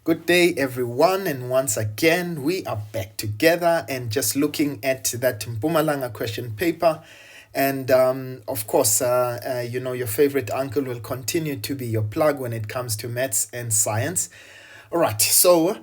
Good day, everyone, and once again we are back together and just looking at that Mpumalanga question paper. And of course, your favorite uncle will continue to be your plug when it comes to maths and science. All right, so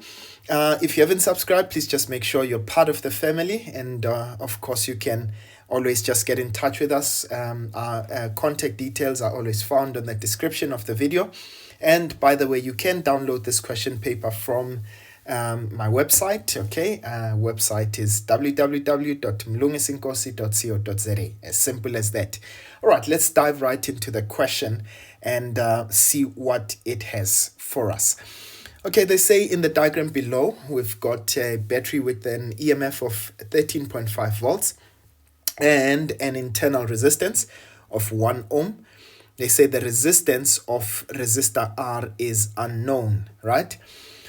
if you haven't subscribed, please just make sure you're part of the family. And of course, you can always just get in touch with us. Our contact details are always found in the description of the video. And by the way, you can download this question paper from my website. Okay, website is www.mlungisinkosi.co.za. As simple as that. All right, let's dive right into the question and see what it has for us. Okay, they say in the diagram below, we've got a battery with an EMF of 13.5 volts and an internal resistance of 1 ohm. They say the resistance of resistor R is unknown, right?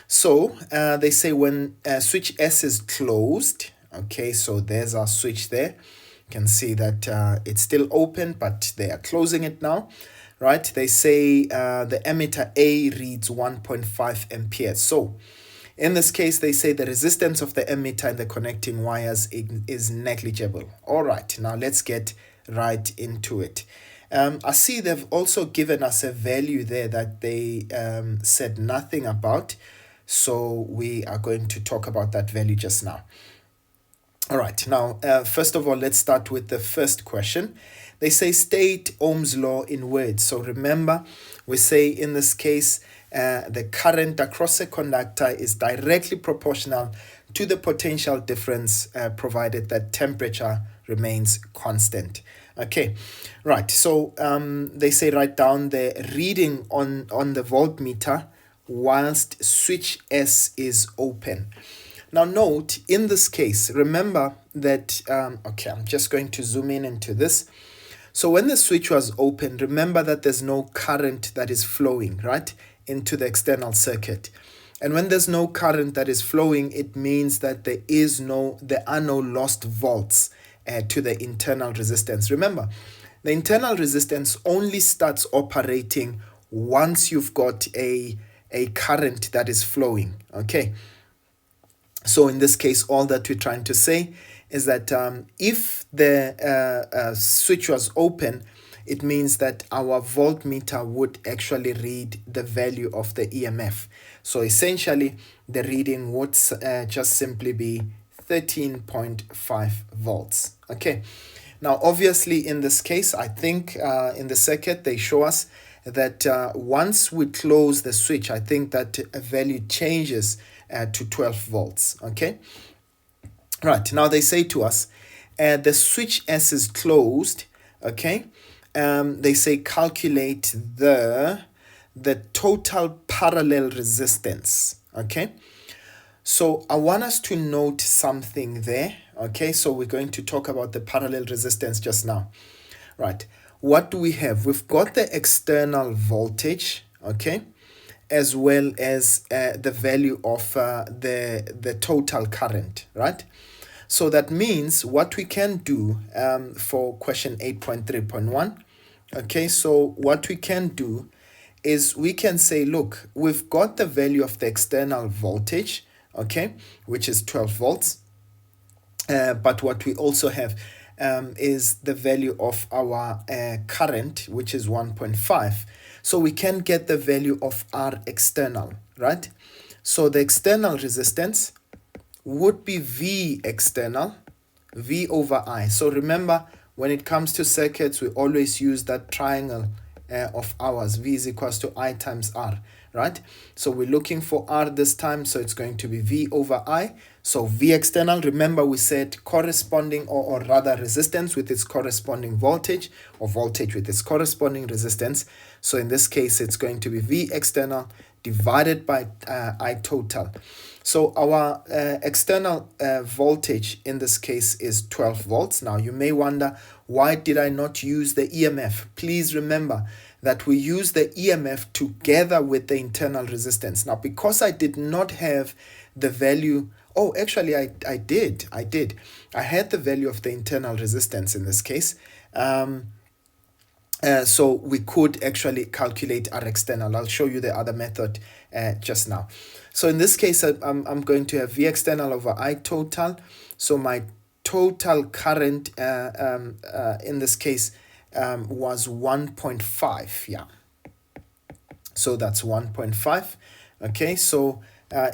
So they say when switch S is closed, okay, so there's our switch there. You can see that it's still open, but they are closing it now, right? They say the emitter A reads 1.5 amperes. So in this case, they say the resistance of the emitter and the connecting wires is negligible. All right, now let's get right into it. I see they've also given us a value there that they said nothing about. So we are going to talk about that value just now. All right, now, first of all, let's start with the first question. They say state Ohm's law in words. So remember, we say in this case, the current across a conductor is directly proportional to the potential difference provided that temperature remains constant. Okay, right, so they say write down the reading on the voltmeter whilst switch S is open. Now note, in this case, remember that, okay, I'm just going to zoom in into this. So when the switch was open, remember that there's no current that is flowing, right, into the external circuit. And when there's no current that is flowing, it means that there are no lost volts to the internal resistance. Remember, the internal resistance only starts operating once you've got a current that is flowing, okay? So in this case, all that we're trying to say is that if the switch was open, it means that our voltmeter would actually read the value of the EMF. So essentially, the reading would just simply be 13.5 volts. Okay. Now, obviously, in this case, I think in the circuit, they show us that once we close the switch, I think that a value changes to 12 volts. Okay. Right. Now, they say to us, the switch S is closed. Okay. They say calculate the total parallel resistance. Okay. So I want us to note something there. Okay, so we're going to talk about the parallel resistance just now. Right, what do we have? We've got the external voltage, okay, as well as the value of the total current, right? So that means what we can do for question 8.3.1, okay, so what we can do is we can say, look, we've got the value of the external voltage, okay, which is 12 volts. But what we also have is the value of our current, which is 1.5. So we can get the value of R external, right? So the external resistance would be V external, V over I. So remember, when it comes to circuits, we always use that triangle of ours. V is equals to I times R, right? So we're looking for R this time, so it's going to be V over I. So V external, remember we said corresponding or rather resistance with its corresponding voltage, or voltage with its corresponding resistance. So in this case, it's going to be V external divided by I total. So our external voltage in this case is 12 volts. Now you may wonder, why did I not use the EMF? Please remember that we use the EMF together with the internal resistance. Now, because I did not have the value, oh, actually I did. I had the value of the internal resistance in this case. So we could actually calculate R external. I'll show you the other method just now. So in this case, I'm going to have V external over I total. So my total current in this case was 1.5. Yeah. So that's 1.5. Okay, so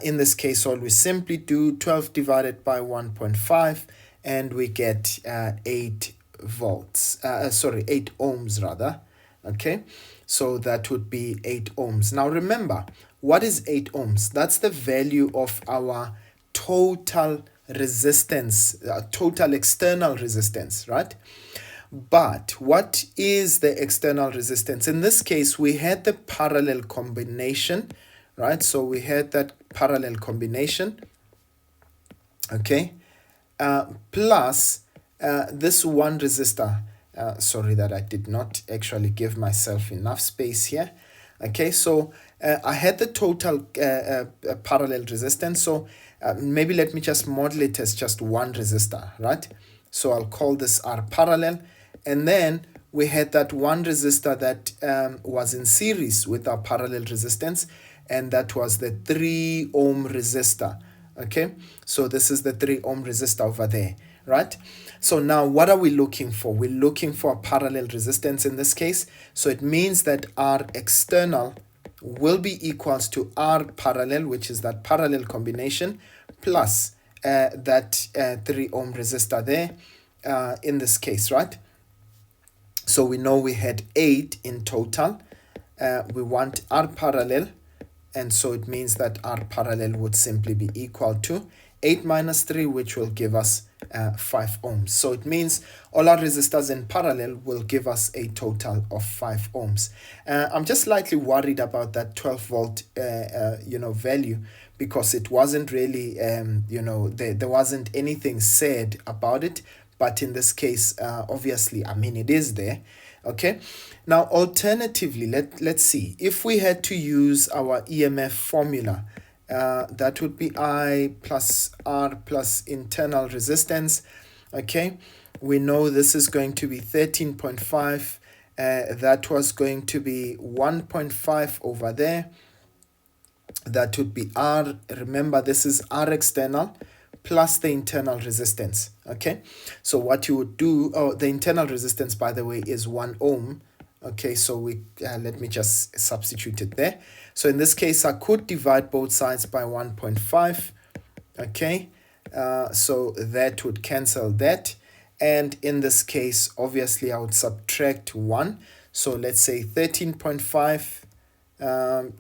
in this case, all we simply do 12 divided by 1.5, and we get 8 volts. 8 ohms rather. Okay, so that would be 8 ohms. Now remember, what is 8 ohms? That's the value of our total resistance, total external resistance, right? But what is the external resistance? In this case, we had the parallel combination, right? So we had that parallel combination, okay, plus this one resistor. Sorry that I did not actually give myself enough space here. Okay, so I had the total parallel resistance. So maybe let me just model it as just one resistor, right? So I'll call this R parallel. And then we had that one resistor that was in series with our parallel resistance, and that was the 3 ohm resistor. Okay, so this is the 3 ohm resistor over there, right? So now what are we looking for? We're looking for a parallel resistance in this case. So it means that R external will be equals to R parallel, which is that parallel combination, plus that 3 ohm resistor there in this case, right? So we know we had 8 in total. We want R parallel, and so it means that R parallel would simply be equal to 8 minus 3, which will give us 5 ohms. So it means all our resistors in parallel will give us a total of 5 ohms. I'm just slightly worried about that 12 volt value, because it wasn't really there wasn't anything said about it. But in this case, obviously, I mean, it is there. Okay. Now, alternatively, let's see. If we had to use our EMF formula, that would be I plus R plus internal resistance. Okay. We know this is going to be 13.5. That was going to be 1.5 over there. That would be R. Remember, this is R external plus the internal resistance. Okay, so what you would do, the internal resistance, by the way, is 1 ohm. Okay, so we let me just substitute it there. So in this case, I could divide both sides by 1.5. Okay, so that would cancel that, and in this case, obviously, I would subtract 1. So let's say 13.5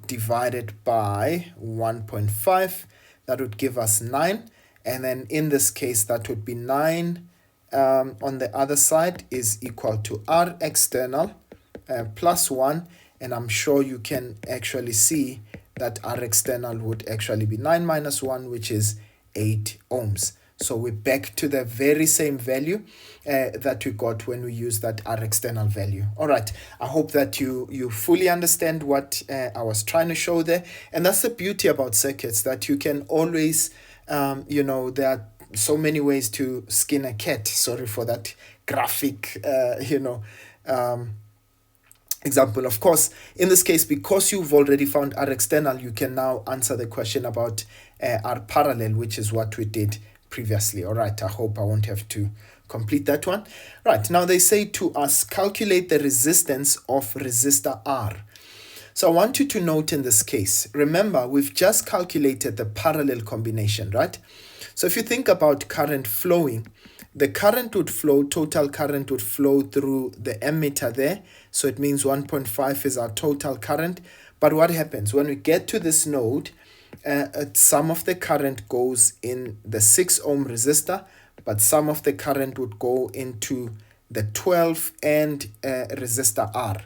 divided by 1.5, that would give us 9. And then in this case, that would be 9 on the other side is equal to R external plus 1. And I'm sure you can actually see that R external would actually be 9 minus 1, which is 8 ohms. So we're back to the very same value that we got when we used that R external value. All right. I hope that you fully understand what I was trying to show there. And that's the beauty about circuits, that you can always there are so many ways to skin a cat. Sorry for that graphic, example. Of course, in this case, because you've already found R external, you can now answer the question about R parallel, which is what we did previously. All right, I hope I won't have to complete that one. Right, now they say to us, calculate the resistance of resistor R. So I want you to note in this case, remember, we've just calculated the parallel combination, right? So if you think about current flowing, the current would flow, total current would flow through the ammeter there. So it means 1.5 is our total current. But what happens when we get to this node, some of the current goes in the 6 ohm resistor, but some of the current would go into the 12 and resistor R.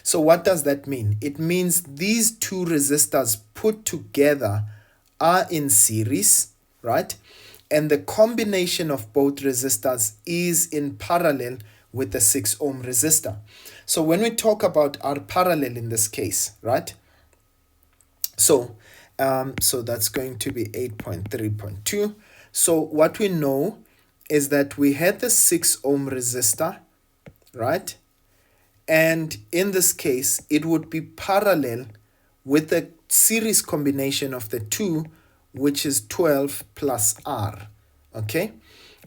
So what does that mean? It means these two resistors put together are in series, right? And the combination of both resistors is in parallel with the 6 ohm resistor. So when we talk about R parallel in this case, right? So that's going to be 8.3.2. So what we know is that we had the 6 ohm resistor, right? And in this case, it would be parallel with the series combination of the two, which is 12 plus R. Okay,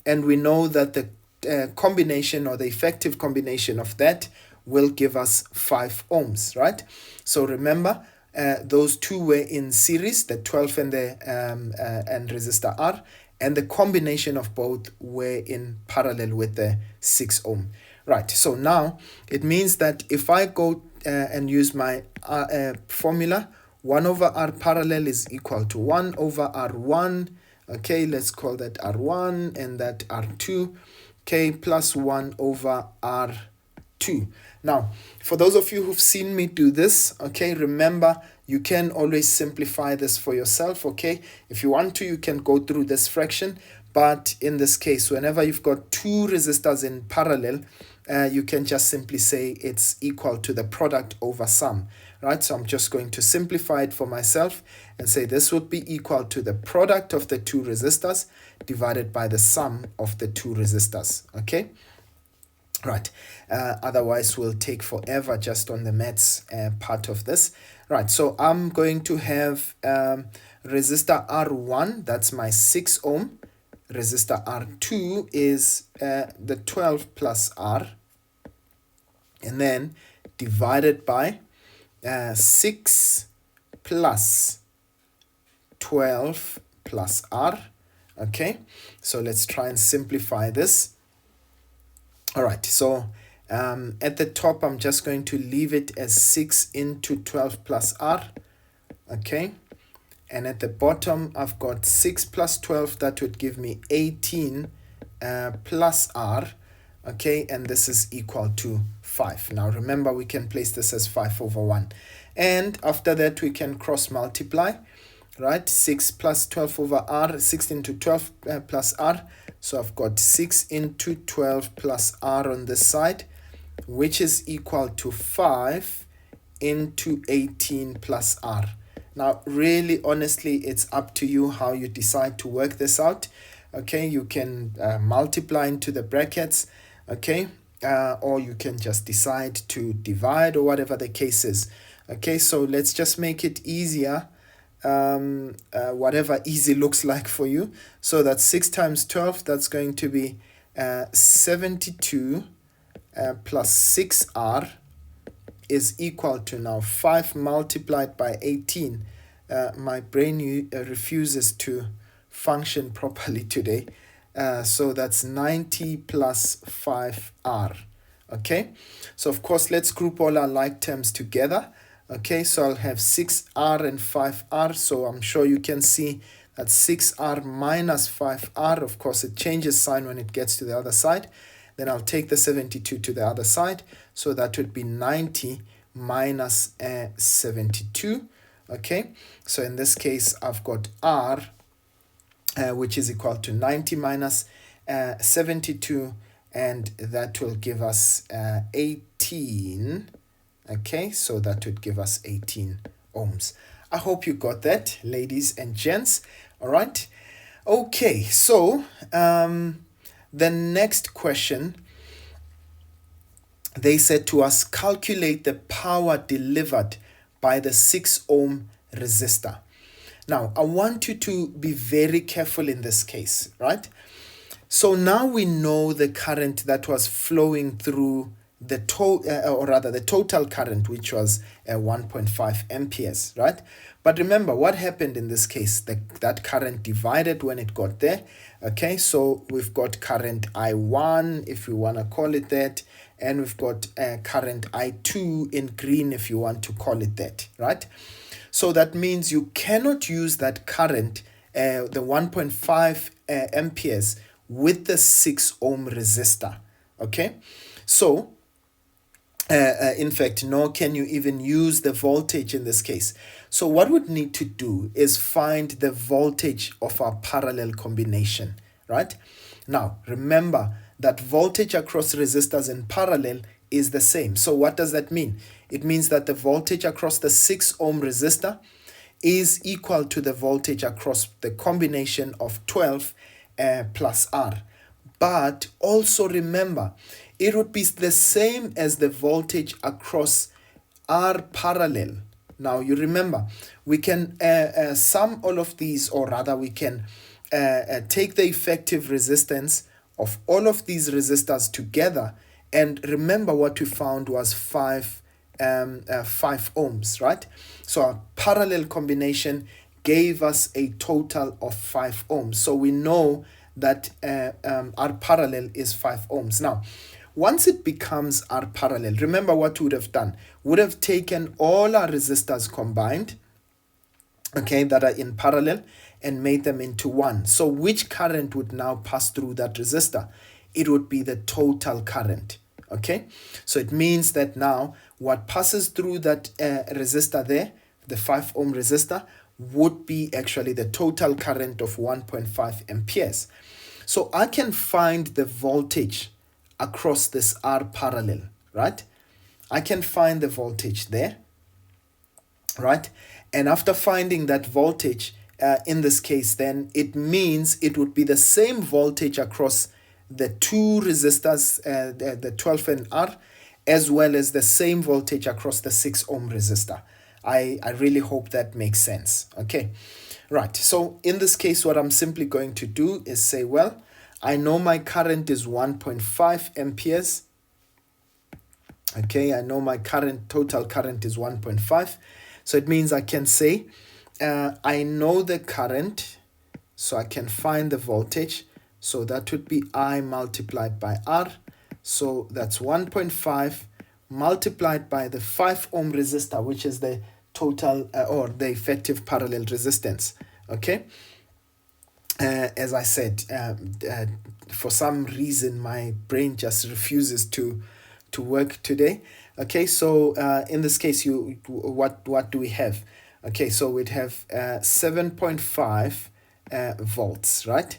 and we know that the combination or the effective combination of that will give us 5 ohms, right? So remember, those two were in series, the 12 and the and resistor R, and the combination of both were in parallel with the 6 ohm. Right, so now it means that if I go and use my formula, 1 over R parallel is equal to 1 over R1. Okay, let's call that R1 and that R2. Okay, plus 1 over R2. Now, for those of you who've seen me do this, okay, remember, you can always simplify this for yourself, okay? If you want to, you can go through this fraction, but in this case, whenever you've got two resistors in parallel, you can just simply say it's equal to the product over sum, right? So I'm just going to simplify it for myself and say this would be equal to the product of the two resistors divided by the sum of the two resistors, okay? Right, otherwise we'll take forever just on the maths part of this. Right, so I'm going to have resistor R1, that's my 6 ohm. Resistor R2 is the 12 plus R, and then divided by 6 plus 12 plus R. Okay, so let's try and simplify this. All right, so at the top, I'm just going to leave it as 6 into 12 plus R, okay? And at the bottom, I've got 6 plus 12, that would give me 18 plus R, okay? And this is equal to 5. Now, remember, we can place this as 5 over 1. And after that, we can cross multiply, right? 6 plus 12 over R, 6 into 12 plus R. So I've got 6 into 12 plus R on this side, which is equal to 5 into 18 plus R. Now, really, honestly, it's up to you how you decide to work this out. Okay, you can multiply into the brackets, okay, or you can just decide to divide or whatever the case is. Okay, so let's just make it easier. Whatever easy looks like for you. So that's 6 times 12, that's going to be 72 plus 6R is equal to now 5 multiplied by 18. My brain refuses to function properly today. So that's 90 plus 5R. Okay, so of course, let's group all our like terms together. Okay, so I'll have 6R and 5R, so I'm sure you can see that 6R minus 5R, of course it changes sign when it gets to the other side. Then I'll take the 72 to the other side, so that would be 90 minus 72. Okay, so in this case I've got R, which is equal to 90 minus 72, and that will give us 18. Okay, so that would give us 18 ohms. I hope you got that, ladies and gents. All right. Okay, so the next question, they said to us, calculate the power delivered by the 6 ohm resistor. Now, I want you to be very careful in this case, right? So now we know the current that was flowing through the total current, which was 1.5 amperes, right? But remember what happened in this case, that current divided when it got there. Okay, so we've got current I1, if we want to call it that, and we've got current I2 in green, if you want to call it that, right? So that means you cannot use that current, the 1.5 amperes with the 6 ohm resistor. Okay, so in fact, nor can you even use the voltage in this case. So what we'd need to do is find the voltage of our parallel combination, right? Now, remember that voltage across resistors in parallel is the same. So what does that mean? It means that the voltage across the 6 ohm resistor is equal to the voltage across the combination of 12 plus R. But also remember, it would be the same as the voltage across R parallel, Now you remember, we can sum all of these, or rather we can take the effective resistance of all of these resistors together, and remember what we found was 5 ohms, right? So our parallel combination gave us a total of 5 ohms. So we know that our parallel is 5 ohms. Now, once it becomes our parallel, remember what we would have done. We would have taken all our resistors combined, okay, that are in parallel, and made them into one. So which current would now pass through that resistor? It would be the total current. Okay, so it means that now what passes through that resistor there, the 5 ohm resistor, would be actually the total current of 1.5 amperes. So I can find the voltage across this R parallel, right? I can find the voltage there, right? And after finding that voltage, in this case, then it means it would be the same voltage across the two resistors, the 12 and R, as well as the same voltage across the 6 ohm resistor. I really hope that makes sense. Okay, right. So in this case, what I'm simply going to do is say, well, I know my current is 1.5 amperes. Okay, I know my total current is 1.5. So it means I can say, I know the current, so I can find the voltage. So that would be I multiplied by R. So that's 1.5 multiplied by the 5 ohm resistor, which is the total or the effective parallel resistance. Okay. As I said, for some reason my brain just refuses to work today. Okay, so in this case, what do we have? Okay, so we'd have 7.5 volts, right?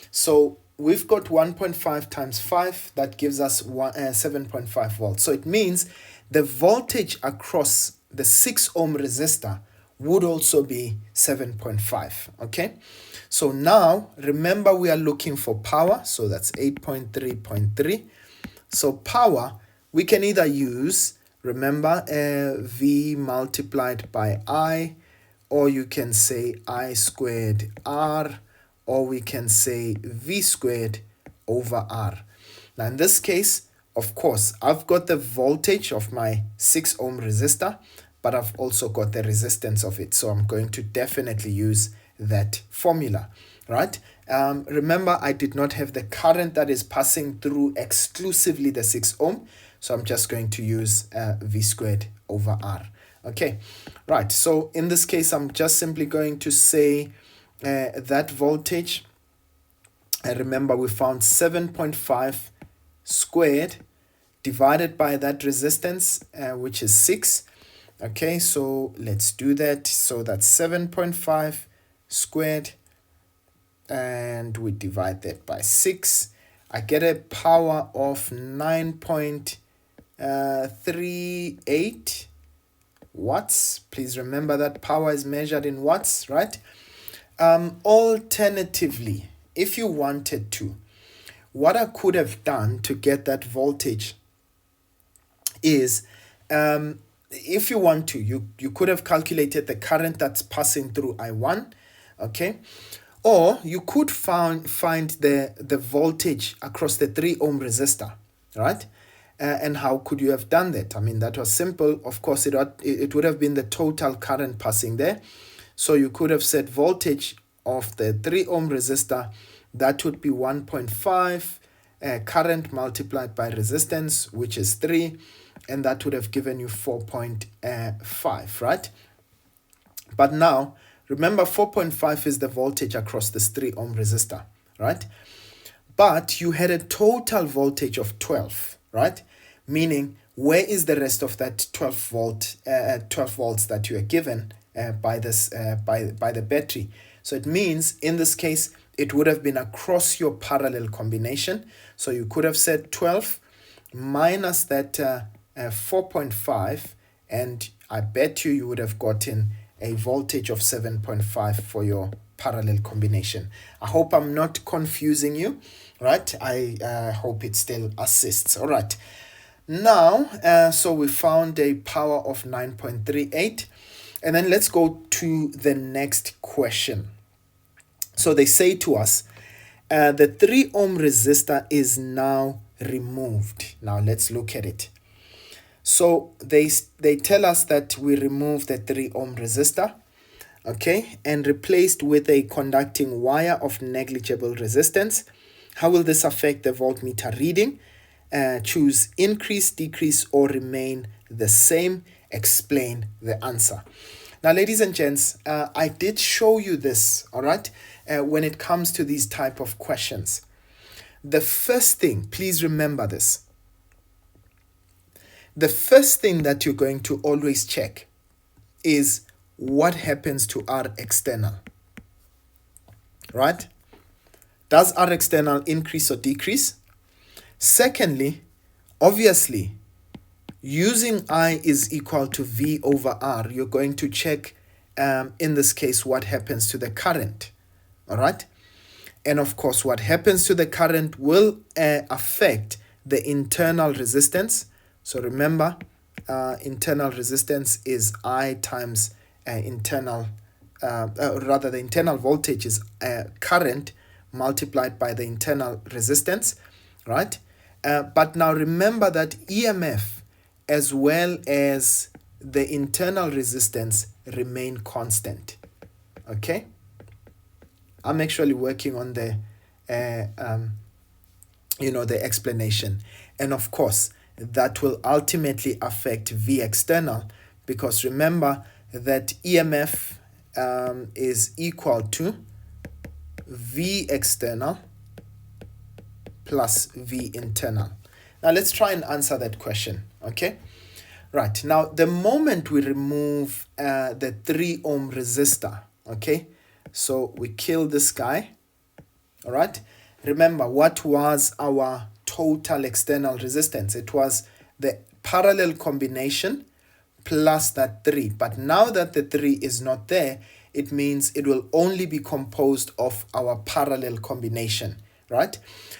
So we've got 1.5 times 5, that gives us 7.5 volts. So it means the voltage across the 6 ohm resistor would also be 7.5. Okay, so now remember we are looking for power, so that's 8.3.3. So power, we can either use, remember, V multiplied by I, or you can say I squared R, or we can say V squared over R. Now in this case, of course, I've got the voltage of my 6 ohm resistor, but I've also got the resistance of it. So I'm going to definitely use that formula, right? Remember, I did not have the current that is passing through exclusively the 6 ohm. So I'm just going to use V squared over R. Okay, right. So in this case, I'm just simply going to say that voltage. Remember, we found 7.5 squared divided by that resistance, which is 6. Okay, so let's do that. So that's 7.5 squared, and we divide that by 6. I get a power of 9.38 watts. Please remember that power is measured in watts, right? Alternatively, if you wanted to, what I could have done to get that voltage is, if you want to, you could have calculated the current that's passing through I1, okay? Or you could find the voltage across the 3 ohm resistor, right? And how could you have done that? I mean, that was simple. Of course, it would have been the total current passing there. So you could have said voltage of the 3 ohm resistor, that would be 1.5 current multiplied by resistance, which is 3, and that would have given you 4.5, right? But now, remember, 4.5 is the voltage across this 3 ohm resistor, right? But you had a total voltage of 12, right? Meaning, where is the rest of that 12 volts that you are given by the battery? So it means, in this case, it would have been across your parallel combination. So you could have said 12 minus that 4.5, and I bet you would have gotten a voltage of 7.5 for your parallel combination. I hope I'm not confusing you, right? I hope it still assists. All right. Now, so we found a power of 9.38. And then let's go to the next question. So they say to us, the 3 ohm resistor is now removed. Now let's look at it. So they tell us that we remove the 3 ohm resistor, okay, and replaced with a conducting wire of negligible resistance. How will this affect the voltmeter reading? Choose increase, decrease, or remain the same. Explain the answer. Now, ladies and gents, I did show you this, all right, when it comes to these type of questions. The first thing, please remember this. The first thing that you're going to always check is what happens to R external, right? Does R external increase or decrease? Secondly, obviously, using I is equal to V over R, you're going to check, in this case, what happens to the current, all right? And of course, what happens to the current will affect the internal resistance. So remember, internal resistance is I times the internal voltage is current multiplied by the internal resistance, right? But now remember that EMF as well as the internal resistance remain constant, okay? I'm actually working on the, the explanation. And of course, that will ultimately affect V external, because remember that EMF is equal to V external plus V internal. Now let's try and answer that question, okay? Right, now the moment we remove the 3 ohm resistor, okay? So we kill this guy, all right? Remember, what was our total external resistance? It was the parallel combination plus that 3. But now that the 3 is not there, it means it will only be composed of our parallel combination, right?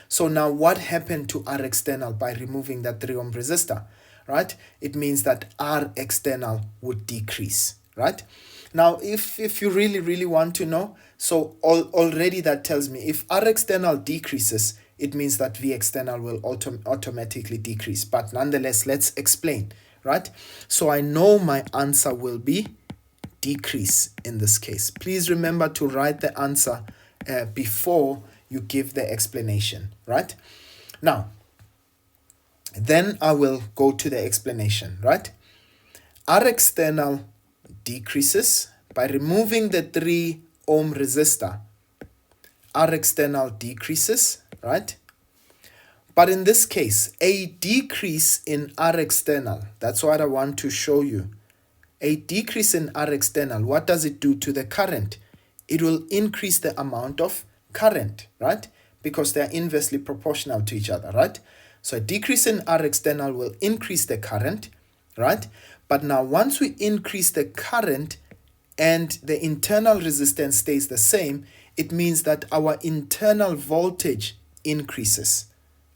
So now what happened to R external by removing that 3 ohm resistor, right? It means that R external would decrease, right? Now, if you really want to know, so already that tells me if R external decreases, it means that V external will automatically decrease. But nonetheless, let's explain, right? So I know my answer will be decrease in this case. Please remember to write the answer before you give the explanation, right? Now, then I will go to the explanation, right? R external decreases by removing the 3 ohm resistor. R external decreases, right? But in this case, a decrease in R external, that's what I want to show you. A decrease in R external, what does it do to the current? It will increase the amount of current, right? Because they are inversely proportional to each other, right? So a decrease in R external will increase the current, right? But now once we increase the current and the internal resistance stays the same, it means that our internal voltage increases.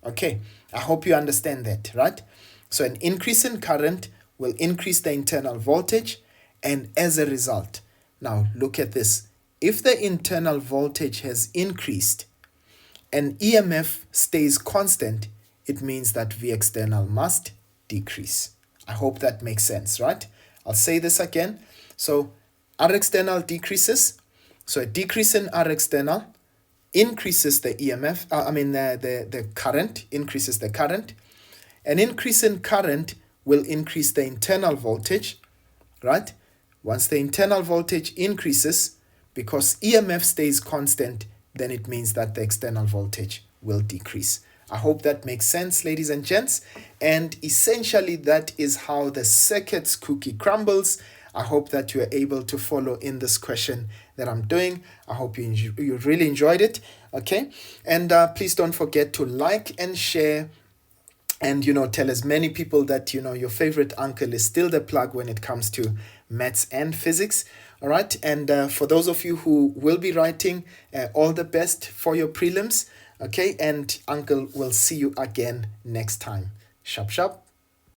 Okay, I hope you understand that, right? So an increase in current will increase the internal voltage, and as a result, now look at this. If the internal voltage has increased and EMF stays constant, it means that V external must decrease. I hope that makes sense, right? I'll say this again. So R external decreases. So a decrease in R external increases the EMF, the current, increases the current. An increase in current will increase the internal voltage, right? Once the internal voltage increases, because EMF stays constant, then it means that the external voltage will decrease. I hope that makes sense, ladies and gents. And essentially, that is how the circuits cookie crumbles. I hope that you are able to follow in this question that I'm doing. I hope you really enjoyed it. Okay. And please don't forget to like and share. And, tell as many people that, your favorite uncle is still the plug when it comes to maths and physics. All right. And for those of you who will be writing, all the best for your prelims. Okay. And uncle will see you again next time. Sharp, sharp.